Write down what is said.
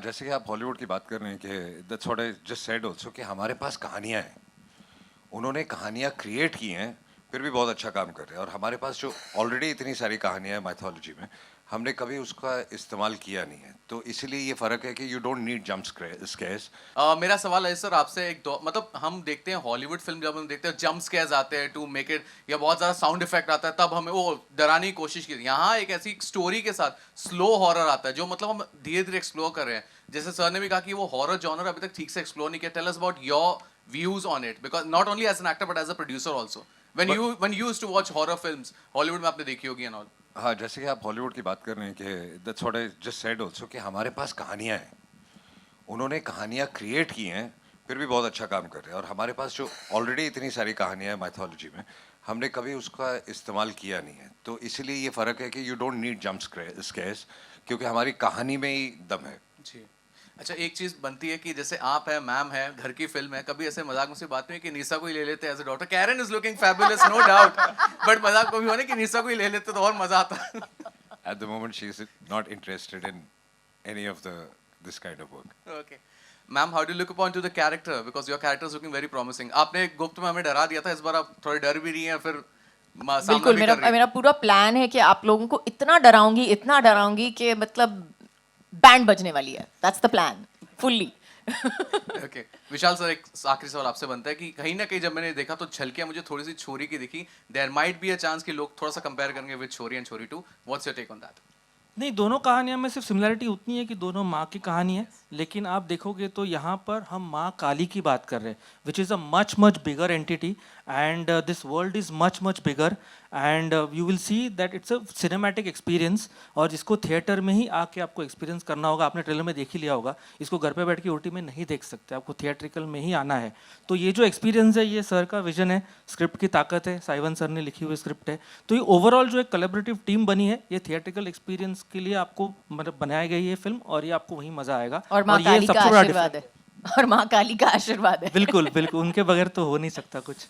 जैसे कि आप हॉलीवुड की बात कर रहे हैं कि that's what I just said also कि हमारे पास कहानियां हैं, उन्होंने कहानियां क्रिएट की हैं, फिर भी बहुत अच्छा काम कर रहे हैं। और हमारे पास जो ऑलरेडी इतनी सारी कहानियां हैं माइथोलॉजी में, हमने कभी उसका इस्तेमाल किया नहीं है, तो इसीलिए ये फ़र्क है कि you don't need jump scares. मेरा सवाल है सर आपसे एक दो मतलब हम देखते हैं हॉलीवुड फिल्म जब हम देखते हैं जंप स्केयर्स आते हैं टू मेक इट या बहुत ज़्यादा साउंड इफेक्ट आता है तब हमें वो डराने की कोशिश की यहाँ एक ऐसी स्टोरी के साथ स्लो हॉरर आता है जो मतलब हम धीरे धीरे एक्सप्लोर कर रहे हैं। जैसे सर ने भी कहा कि वो हॉरर जॉनर अभी तक ठीक से एक्सप्लोर नहीं किया। Tell us about your views on it because not only as an actor but as a producer also when you used to watch horror films Hollywood में आपने देखी होगी एंड ऑल। हाँ, जैसे कि आप हॉलीवुड की बात कर रहे हैं कि that's what I just said also कि हमारे पास कहानियां हैं, उन्होंने कहानियां क्रिएट की हैं, फिर भी बहुत अच्छा काम कर रहे हैं। और हमारे पास जो ऑलरेडी इतनी सारी कहानियां हैं माइथोलॉजी में, हमने कभी उसका इस्तेमाल किया नहीं है, तो इसीलिए ये फ़र्क है कि you don't need jump scares, क्योंकि हमारी कहानी में ही दम है। जी। अच्छा एक चीज बनती है कि जैसे आप है मैम है घर की फिल्म है कभी ऐसे मजाक में से बात नहीं है कि निशा को ही ले लेते as a doctor. Karen is looking fabulous no doubt but मजाक को भी होने कि निशा को ही ले लेते तो और मजा आता। At the moment, she is not interested in any of this kind of work. Okay ma'am how do look upon two the character because your character is looking very promising. आपने गुप्त में हमें डरा दिया था, इस बार आप थोड़े डर भी रही हैं फिर सामना बिल्कुल भी मेरा कर रही हैं। मेरा पूरा प्लान है कि आप लोगों को इतना डराऊंगी कि मतलब बैंड बजने वाली है। That's the plan fully. Okay Vishal sir एक आखिरी सवाल आपसे बनता है कि कहीं ना कहीं जब मैंने देखा तो झलकियां मुझे थोड़ी सी छोरी की दिखी। There might be a chance कि लोग थोड़ा सा कंपेयर करेंगे विद छोरी and Chhorii 2। What's your take on that? नहीं, दोनों कहानियों में सिर्फ सिमिलरिटी उतनी है कि दोनों माँ की कहानी है, लेकिन आप देखोगे तो यहाँ पर हम माँ काली की बात कर रहे हैं which is a much much bigger entity and this world is much much bigger and you will see that it's a cinematic experience और जिसको थिएटर में ही आके आपको एक्सपीरियंस करना होगा। आपने ट्रेलर में देख ही लिया होगा, इसको घर पे बैठ के ओटी में नहीं देख सकते, आपको थिएट्रिकल में ही आना है। तो ये जो एक्सपीरियंस है ये सर का विजन है, स्क्रिप्ट की ताकत है, साइवन सर ने लिखी हुई स्क्रिप्ट है। तो ये ओवरऑल जो एक कोलैबोरेटिव टीम बनी है ये थिएट्रिकल एक्सपीरियंस के लिए आपको मतलब बनाई गई है फिल्म और ये आपको वहीं मजा आएगा। और माँ काली का आशीर्वाद है। और माँ काली का आशीर्वाद है। बिल्कुल बिल्कुल, उनके बगैर तो हो नहीं सकता कुछ।